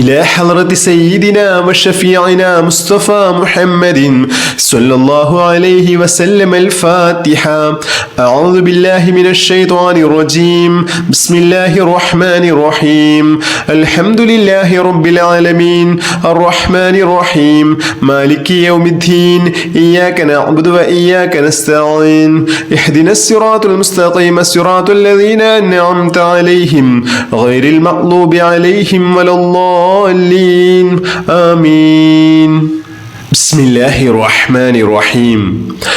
إلى حضرة سيدنا وشفيعنا مصطفى محمد صلى الله عليه وسلم. الفاتحة. أعوذ بالله من الشيطان الرجيم. بسم الله الرحمن الرحيم. الحمد لله رب العالمين الرحمن الرحيم مالك يوم الدين إياك نعبد وإياك نستعين اهدنا الصراط المستقيم صراط الذين أنعمت عليهم غير المغضوب عليهم ولا الضالين آمين. بسم الله الرحمن الرحيم.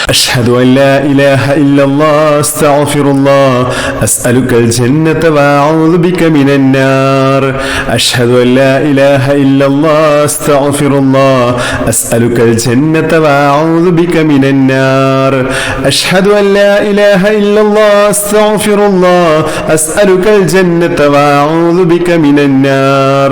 أشهد أن لا إله إلا الله أستغفر الله أسألك الجنة وأعوذ بك من النار. أشهد أن لا إله إلا الله أستغفر الله أسألك الجنة وأعوذ بك من النار. أشهد أن لا إله إلا الله أستغفر الله أسألك الجنة وأعوذ بك من النار.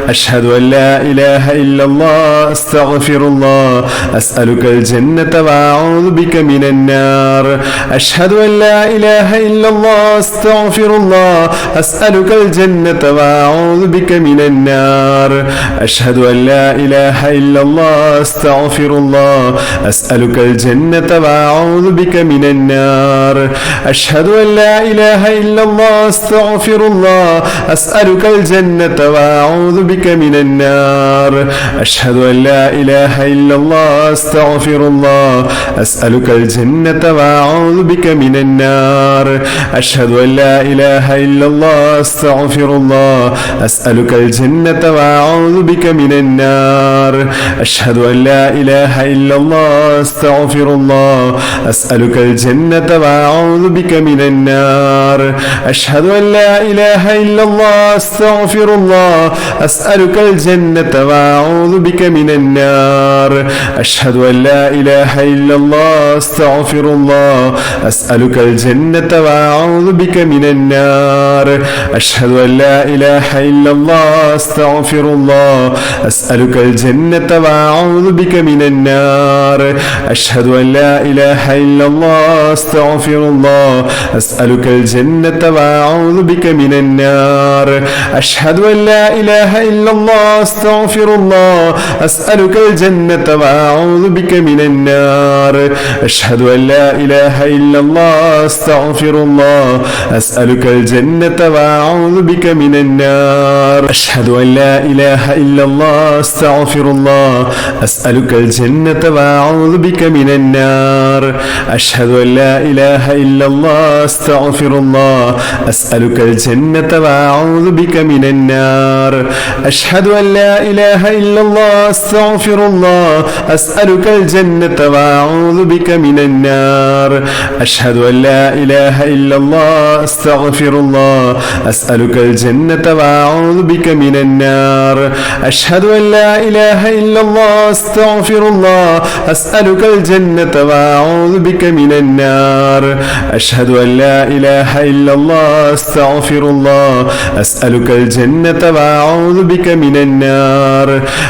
أشهد أن لا إله إلا الله أستغفر الله أسألك الجنة وأعوذ بك من النار. أشهد أن لا إله إلا الله أستغفر الله أسألك الجنة وأعوذ بك من النار. أشهد أن لا إله إلا الله أستغفر الله أسألك الجنة وأعوذ بك من النار. أشهد أن لا إله إلا الله أستغفر الله أسألك الجنة وأعوذ بك من النار. أشهد أن لا إله إلا الله أستغفر الله أسألك الجنة وأعوذ بك من النار. أشهد أن لا إله إلا الله أستغفر الله أسألك الجنة وأعوذ بك من النار. أشهد أن لا إله إلا الله أستغفر الله أسألك الجنة وأعوذ بك من النار. أشهد أن لا إله إلا الله أستغفر الله أسألك الجنة وأعوذ بك من النار. أشهد أن لا إله إلا الله أستغفر الله أسألك الجنة وأعوذ بك من النار. أشهد أن لا إله إلا الله أستغفر الله أسألك الجنة وأعوذ بك من النار. أشهد أن لا إله إلا الله أستغفر الله أسألك الجنة وأعوذ بك من النار. أشهد أن لا إله إلا الله أستغفر الله أسألك الجنة وأعوذ بك من النار. أشهد أن لا إله إلا الله أستغفر الله أسألك الجنة وأعوذ بك من النار. أشهد أن لا إله إلا الله أستغفر الله أسألك الجنة وأعوذ بك من النار. أشهد أن لا إله إلا الله أستغفر الله أسألك الجنة وأعوذ بك من النار. أشهد أن لا إله إلا الله أستغفر الله أسألك الجنة وأعوذ بك من النار. أشهد أن لا إله إلا الله أستغفر الله أسألك الجنة وأعوذ بك من النار. أشهد أن لا إله إلا الله أستغفر الله أسألك الجنة وأعوذ بك من النار. أشهد أن لا إله إلا الله أستغفر الله أسألك الجنة وأعوذ بك من النار.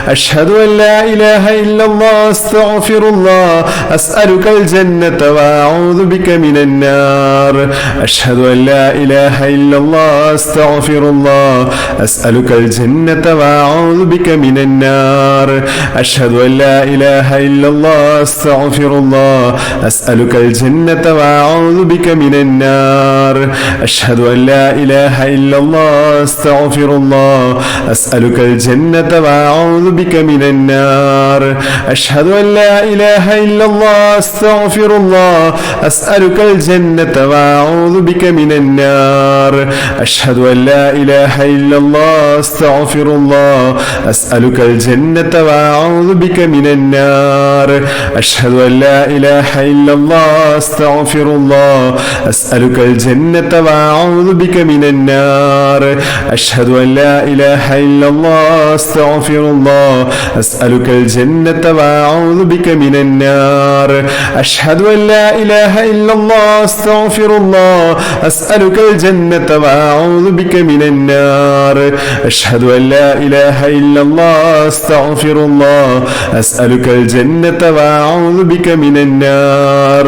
أشهد أن لا إله إلا الله أستغفر الله أسألك الجنة وأعوذ بك من النار. أشهد أن لا إله إلا الله أستغفر الله أسألك الجنة وأعوذ بك من النار. أشهد أن لا إله إلا الله أستغفر الله أسألك الجنة وأعوذ بك من النار. أشهد أن لا إله إلا الله أستغفر الله أسألك الجنة وأعوذ بك من النار. أشهد أن لا إله إلا الله أستغفر الله أسألك الجنة وأعوذ بك من النار. أشهد أن لا إله إلا الله أستغفر الله أسألك الجنة وأعوذ بك من النار. أشهد أن لا إله إلا الله أستغفر الله أسألك الجنة وأعوذ بك من النار. أشهد أن لا إله إلا الله أستغفر الله أسألك الجنة وأعوذ بك من النار. أشهد أن لا إله إلا الله أستغفر الله أسألك الجنة وأعوذ بك من النار. أشهد أن لا إله إلا الله أستغفر الله أسألك الجنة وأعوذ بك من النار.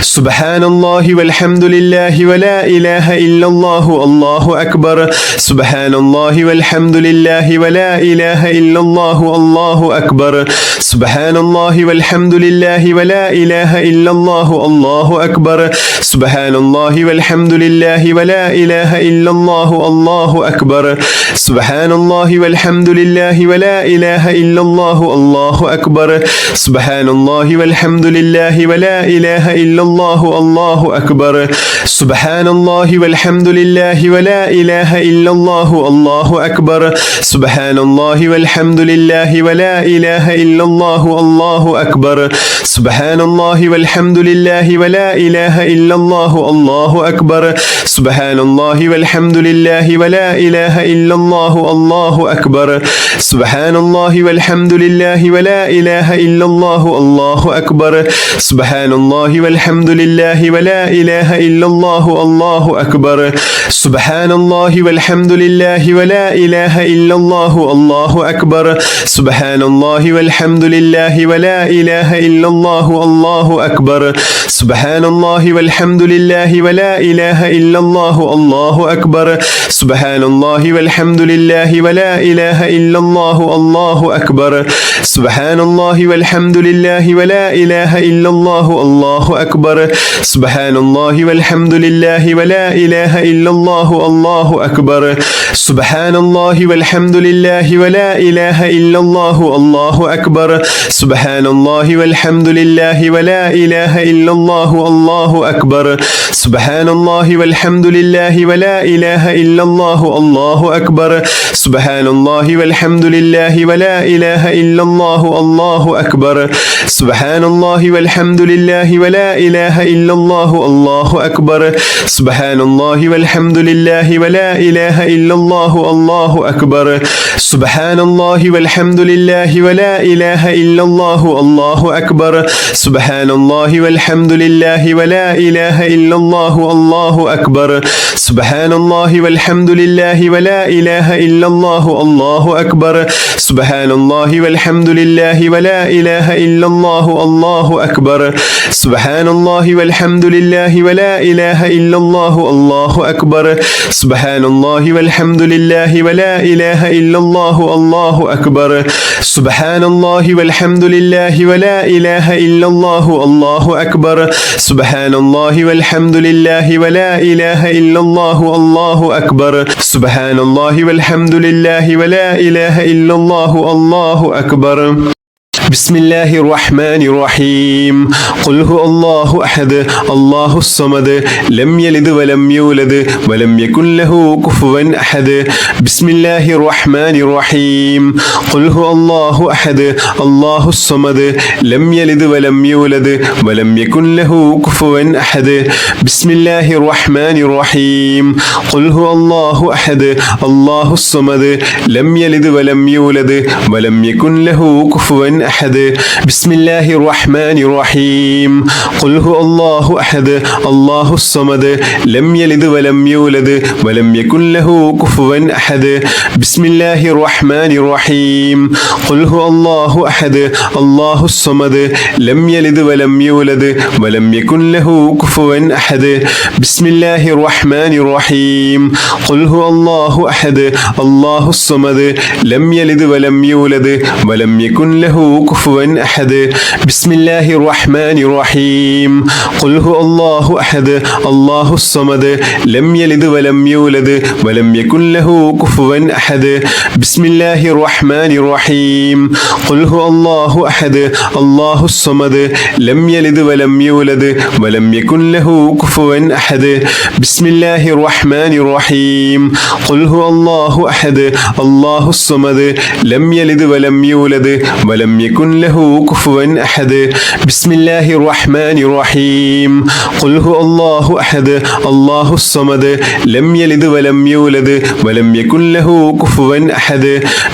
സുബ്ഹാനല്ലാഹി വൽഹംദുലില്ലാഹി വലാ ഇലാഹ ഇല്ലല്ലാഹു അല്ലാഹു അക്ബർ സുബ്ഹാനല്ലാഹി വൽഹംദുലില്ലാഹി വലാ ഇലാഹ ഇല്ലല്ലാഹു അല്ലാഹു അക്ബർ സുബ്ഹാനല്ലാഹി വൽഹംദുലില്ലാഹി വലാ ഇലാഹ ഇല്ലല്ലാഹു അല്ലാഹു അക്ബർ സുബ്ഹാനല്ലാഹി വൽഹംദുലില്ലാഹി വലാ ഇലാഹ ഇല്ലല്ലാഹു അല്ലാഹു അക്ബർ സുബ്ഹാനല്ലാഹി വൽഹംദുലില്ലാഹി വലാ ഇലാഹ ഇല്ലല്ലാഹു അല്ലാഹു അക്ബർ സുബ്ഹാനല്ലാഹി വൽഹംദുലില്ലാഹി വലാ ഇലാഹ ഇല്ലല്ലാഹു അല്ലാഹു അക്ബർ സുബ്ഹാനല്ലാഹി വൽഹംദുലില്ലാഹി വലാ ഇലാഹ ഇല്ലല്ലാഹു അല്ലാഹു അക്ബർ സുബ്ഹാനല്ലാഹി വൽഹംദുലില്ലാഹി വലാ ഇലാഹ ഇല്ലല്ലാഹു അല്ലാഹു അക്ബർ സുബ്ഹാനല്ലാഹി വൽഹംദുലില്ലാഹി വലാ ഇലാഹ ഇല്ലല്ലാഹു അല്ലാഹു അക്ബർ സുബ്ഹാനല്ലാഹി വൽഹംദുലില്ലാഹി വലാ ഇലാഹ ഇല്ലല്ലാഹു അല്ലാഹു അക്ബർ സുബ്ഹാനല്ലാഹി വൽഹംദുലില്ലാഹി വലാ ഇലാഹ ഇല്ലല്ലാഹു അല്ലാഹു അക്ബർ സുബ്ഹാനല്ലാഹി വൽഹംദുലില്ലാഹി വലാ ഇലാഹ ഇല്ലല്ലാഹു അല്ലാഹു അക്ബർ സുബ്ഹാനല്ലാഹി വൽഹംദുലില്ലാഹി വലാ ഇലാഹ ഇല്ലല്ലാഹു അല്ലാഹു അക്ബർ സുബ്ഹാനല്ലാഹി വൽഹംദുലില്ലാഹി വലാ ഇലാഹ ഇല്ലല്ലാഹു അല്ലാഹു അക്ബർ സുബ്ഹാനല്ലാഹി വൽഹംദുലില്ലാഹി വലാ ഇലാഹ ഇല്ലല്ലാഹു അല്ലാഹു അക്ബർ സുബ്ഹാനല്ലാഹി വൽഹംദുലില്ലാഹി വലാ ഇലാഹ ഇല്ലല്ലാഹു അല്ലാഹു അക്ബർ സുബ്ഹാനല്ലാഹി വൽഹംദുലില്ലാഹി വലാ ഇലാഹ ഇല്ലല്ലാഹു അല്ലാഹു അക്ബർ സുബ്ഹാനല്ലാഹി വൽഹംദുലില്ലാഹി വലാ ഇലാഹ ഇല്ലല്ലാഹു അല്ലാഹു അക്ബർ സുബ്ഹാനല്ലാഹി വൽഹംദുലില്ലാഹി വലാ ഇലാഹ ഇല്ലല്ലാഹു അല്ലാഹു അക്ബർ സുബ്ഹാനല്ലാഹി വൽഹംദുലില്ലാഹി വലാ ഇലാഹ ഇല്ലല്ലാഹു അല്ലാഹു അക്ബർ സുബ്ഹാനല്ലാഹി വൽഹംദുലില്ലാഹി വലാ ഇലാഹ ഇല്ലല്ലാഹു അല്ലാഹു അക്ബർ സുബ്ഹാനല്ലാഹി വൽഹംദുലില്ലാഹി വലാ ഇലാഹ ഇല്ലല്ലാഹു അല്ലാഹു അക്ബർ സുബ്ഹാനല്ലാഹി വൽഹംദുലില്ലാഹി വലാ ഇലാഹ ഇല്ലല്ലാഹു അല്ലാഹു അക്ബർ സുബ്ഹാനല്ലാഹി വൽഹംദുലില്ലാഹി വലാ ഇലാഹ ഇല്ലല്ലാഹു അല്ലാഹു അക്ബർ സുബ്ഹാനല്ലാഹി വൽഹംദുലില്ലാഹി വലാ ഇലാഹ ഇല്ലല്ലാഹു അല്ലാഹു അക്ബർ സുബ്ഹാനല്ലാഹി വൽഹംദുലില്ലാഹി വലാ ഇലാഹ ഇല്ലല്ലാഹു അല്ലാഹു അക്ബർ സുബ്ഹാനല്ലാഹി വൽഹംദുലില്ലാഹി വലാ ഇലാഹ ഇല്ലല്ലാഹു അല്ലാഹു അക്ബർ സുബ്ഹാനല്ലാഹി വൽഹംദുലില്ലാഹി വലാ ഇലാഹ ഇല്ലല്ലാഹു അല്ലാഹു അക്ബർ സുബ്ഹാനല്ലാഹി വൽഹംദുലില്ലാഹി വലാ ഇലാഹ ഇല്ലല്ലാഹു അല്ലാഹു അക്ബർ സുബ്ഹാനല്ലാഹി വൽഹംദുലില്ലാഹി വലാ ഇലാഹ ഇല്ലല്ലാഹു അല്ലാഹു അക്ബർ സുബ്ഹാനല്ലാഹി വൽഹംദുലില്ലാഹി വലാ ഇലാഹ ഇല്ലല്ലാഹു അല്ലാഹു അക്ബർ സുബ്ഹാനല്ലാഹി വൽഹംദുലില്ലാഹി വലാ ഇലാഹ ഇല്ലല്ലാഹു അല്ലാഹു അക്ബർ സുബ്ഹാനല്ലാഹി വൽഹംദുലില്ലാഹി വലാ ഇലാഹ ഇല്ലല്ലാഹു അല്ലാഹു അക്ബർ بسم الله الرحمن الرحيم قل هو الله أحد الله الصمد لم يلد ولم يولد ولم يكن له كفوا أحد بسم الله الرحمن الرحيم قل هو الله أحد الله الصمد لم يلد ولم يولد ولم يكن له كفوا أحد بسم الله الرحمن الرحيم قل هو الله أحد الله الصمد لم يلد ولم يولد ولم يكن له كفوا أحد بسم الله الرحمن الرحيم قل هو الله أحد الله الصمد لم يلد ولم يولد ولم يكن له كفوا أحد بسم الله الرحمن الرحيم قل هو الله أحد الله الصمد لم يلد ولم يولد ولم يكن له كفوا أحد بسم الله الرحمن الرحيم قل هو الله أحد الله الصمد لم يلد ولم يولد ولم يكن له كفوا أحد بسم الله الرحمن الرحيم قل هو الله أحد الله الصمد لم يلد ولم يولد ولم يكن له كفوا أحد بسم الله الرحمن الرحيم قل هو الله أحد الله الصمد لم يلد ولم يولد ولم يكن له كفوا أحد بسم الله الرحمن الرحيم قل هو الله أحد الله الصمد لم يلد ولم يولد ولم يكن له كفوا أحد بسم الله الرحمن الرحيم قل هو الله أحد الله الصمد لم يلد ولم يولد ولم يكن له كفوا أحد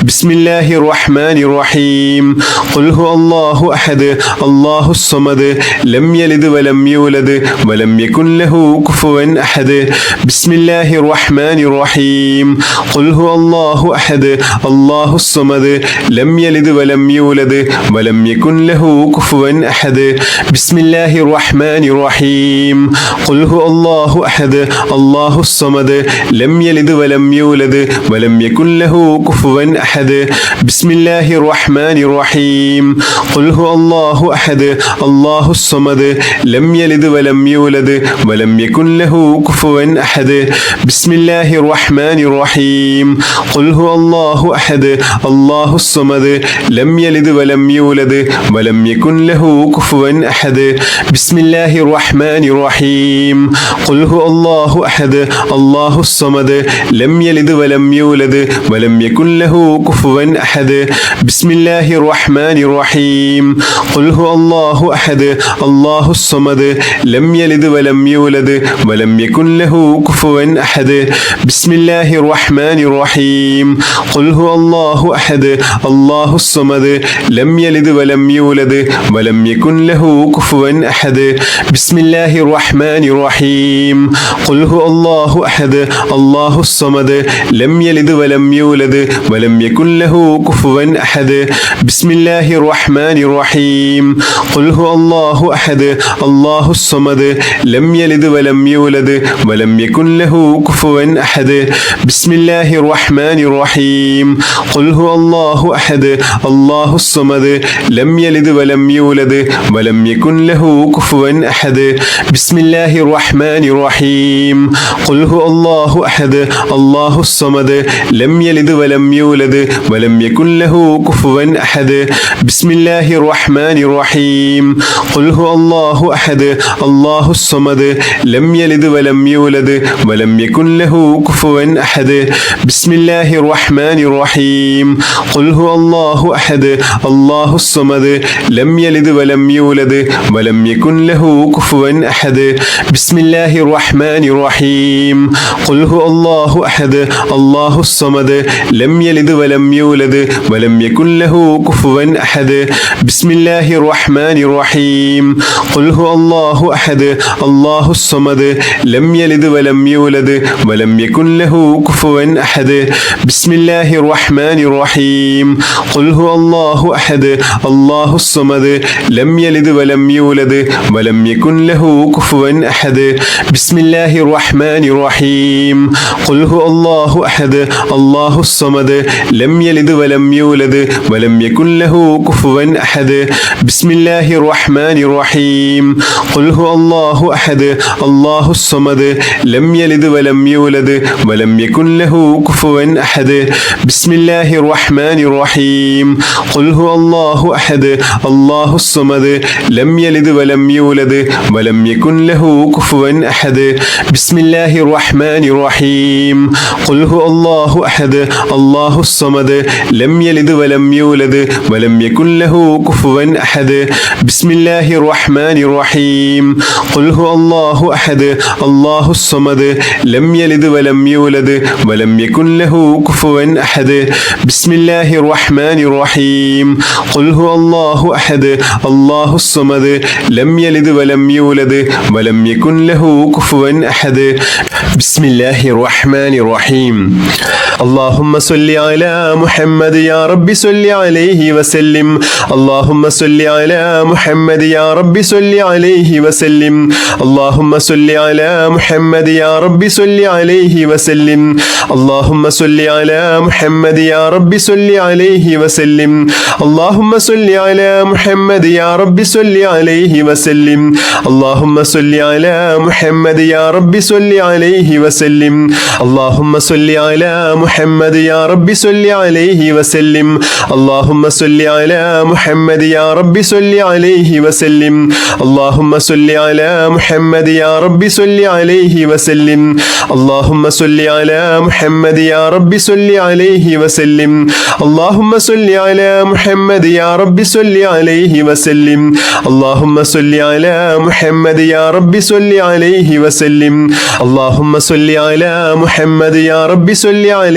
بسم الله الرحمن الرحيم قل هو الله أحد الله الصمد لم يلد ولم يولد ولم يكن له كفوا أحد بسم الله الرحمن الرحيم قل هو الله أحد الله الصمد لم يلد ولم يولد ولم يكن له كفوا أحد بسم الله الرحمن الرحيم قل هو الله أحد الله الصمد لم يلد ولم يولد ولم يكن له كفوا أحد بسم الله الرحمن الرحيم قل هو الله أحد الله الصمد لم يلد ولم يولد ولم يكن له كفوا أحد بسم الله الرحمن الرحيم قل هو الله أحد الله الصمد لم يلد ولم يولد ولم يكن له كفوا أحد بسم الله الرحمن الرحيم قل هو الله أحد الله الصمد لم يلد ولم يولد ولم يكن له كفوا أحد بسم الله الرحمن الرحيم قل هو الله أحد الله الصمد لم يلد ولم يولد ولم يكن له كفوا أحد بسم الله الرحمن الرحيم قل هو الله أحد الله الصمد لم يلد ولم يولد ولم يكن له كفوا أحد بسم الله الرحمن الرحيم قل هو الله أحد الله الصمد لم يلد ولم يولد ولم يكن له كفوا أحد بسم الله الرحمن الرحيم قل هو الله أحد الله الصمد لم يلد ولم يولد ولم يكن له كفوا أحد بسم الله الرحمن الرحيم قل هو الله أحد الله الصمد لم يلد ولم يولد ولم يكن له كفوا أحد بسم الله الرحمن الرحيم قل هو الله أحد الله الصمد لم يلد ولم يولد ولم يكن له كفوا أحد بسم الله الرحمن الرحيم قل هو الله أحد الله الصمد لم يلد ولم يولد ولم يكن له كفوا أحد بسم الله الرحمن الرحيم قل هو الله أحد الله الصمد لم يلد ولم يولد ولم يكن له كفوا أحد بسم الله الرحمن الرحيم قل هو الله أحد الله الصمد لم يلد ولم يولد ولم يكن له كفوا أحد بسم الله الرحمن الرحيم قل هو الله أحد الله الصمد لم يلد ولم يولد ولم يكن له كفوا أحد بسم الله الرحمن الرحيم قل هو الله أحد الله الصمد لم يلد ولم يولد ولم يكن له كفوا أحد بسم الله الرحمن الرحيم قل هو الله أحد الله الصمد لم يلد ولم يولد ولم يكن له كفوا أحد بسم الله الرحمن الرحيم قل هو الله أحد الله الصمد لم يلد ولم يولد ولم يكن له كفوا أحد بسم الله الرحمن الرحيم قل هو الله أحد الله الصمد لم يلد ولم يولد ولم يكن له كفوا أحد بسم الله الرحمن الرحيم قل هو الله أحد الله الصمد لم يلد ولم يولد ولم يكن له كفوا أحد بسم الله الرحمن الرحيم قل هو الله أحد الله الصمد لم يلد ولم يولد ولم يكن له كفوا أحد بسم الله الرحمن الرحيم قل هو الله أحد الله الصمد لم يلد ولم يولد ولم يكن له كفوا أحد بسم الله الرحمن الرحيم اللهم صل على محمد يا رب صل عليه وسلم اللهم صل على محمد يا رب صل عليه وسلم اللهم صل على محمد يا رب صل عليه وسلم اللهم صل على محمد يا رب صل عليه وسلم اللهم صل على محمد يا رب صل عليه وسلم اللهم صل على محمد يا رب صل عليه وسلم اللهم صل على محمد يا رب صل عليه وسلم اللهم صل على محمد يا رب صل عليه وسلم اللهم صل على محمد يا رب صل عليه وسلم اللهم صل على محمد يا رب صل عليه وسلم اللهم صل على محمد يا رب صل عليه وسلم اللهم صل على محمد يا رب صل عليه وسلم اللهم صل على محمد يا رب صل عليه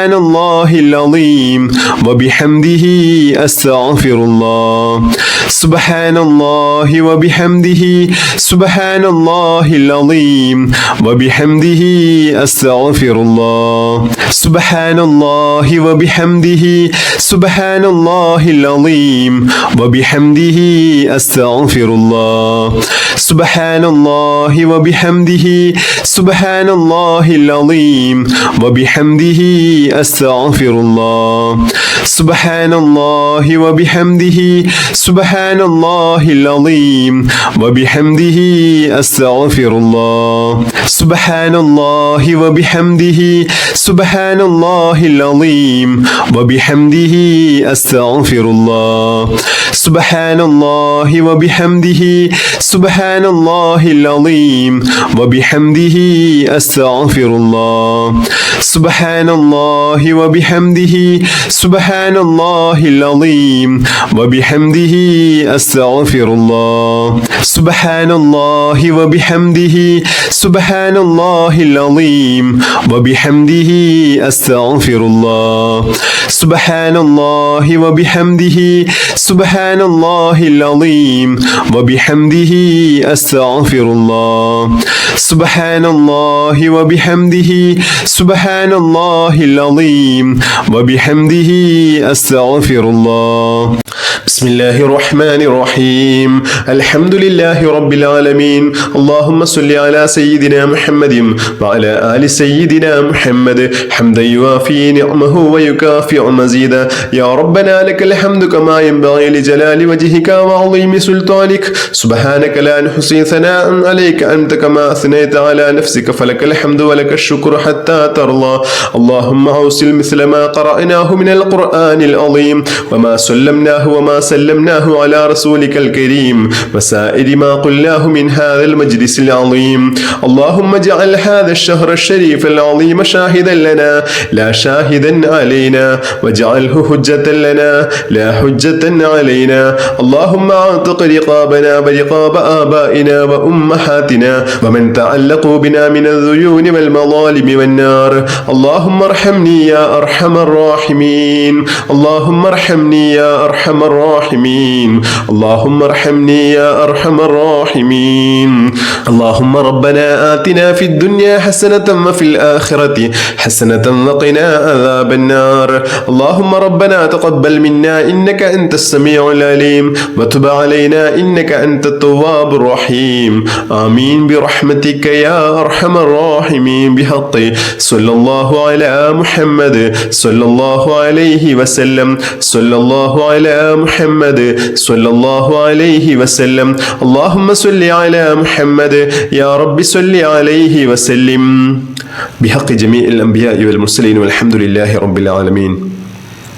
سبحان الله العظيم وبحمده أستغفر الله سبحان الله وبحمده سبحان الله العظيم وبحمده أستغفر الله سبحان الله وبحمده سبحان الله العظيم وبحمده أستغفر الله سبحان الله وبحمده سبحان الله العظيم وبحمده أستغفر الله سبحان الله وبحمده سبحان الله العظيم وبحمده أستغفر الله سبحان الله وبحمده سبحان الله العظيم وبحمده أستغفر الله سبحان الله وبحمده سبحان الله العظيم وبحمده أستغفر الله سبحان الله وبحمده سبحان الله العظيم وبحمده أستغفر الله سبحان الله وبحمده سبحان الله العظيم وبحمده أستغفر الله سبحان الله وبحمده سبحان الله العظيم وبحمده أستغفر الله سبحان الله وبحمده سبحان الله العظيم وبحمده أستغفر الله بسم الله الرحمن الرحيم الحمد لله رب العالمين اللهم صل على سيدنا محمد وعلى آل سيدنا محمد حمدا يوافي نعمه ويكافئ مزيدا يا ربنا لك الحمد كما ينبغي لجلال وجهك وعظيم سلطانك سبحانك لا نحصي ثناء عليك أنت كما أثنيت على نفسك فلك الحمد ولك الشكر حتى ترضى اللهم أوصل مثل ما قرأناه من القرآن العظيم وما سلمناه وما سلمناه على رسولك الكريم وسائر ما قلناه من هذا المجلس العظيم اللهم اجعل هذا الشهر الشريف العظيم شاهدا لنا لا شاهدا علينا واجعله حجة لنا لا حجة علينا اللهم اعتق رقابنا ورقاب آبائنا وأمهاتنا ومن تعلقوا بنا من الذيون والمظالم والنار اللهم ارحمني يا أرحم الراحمين اللهم ارحمني يا أرحم الراحمين اللهم ارحمني يا أرحم الراحمين اللهم ربنا آتنا في الدنيا حسنة وفي الآخرة حسنة وقنا عذاب النار اللهم ربنا تقبل منا إنك أنت السميع العليم وتب علينا إنك أنت التواب الرحيم آمين برحمتك يا أرحم الراحمين بحق صلى الله على محمد صلى الله عليه وسلم صلى الله على محمد صلى الله عليه وسلم اللهم صل على محمد يا رب صل عليه وسلم بحق جميع الأنبياء والمرسلين والحمد لله رب العالمين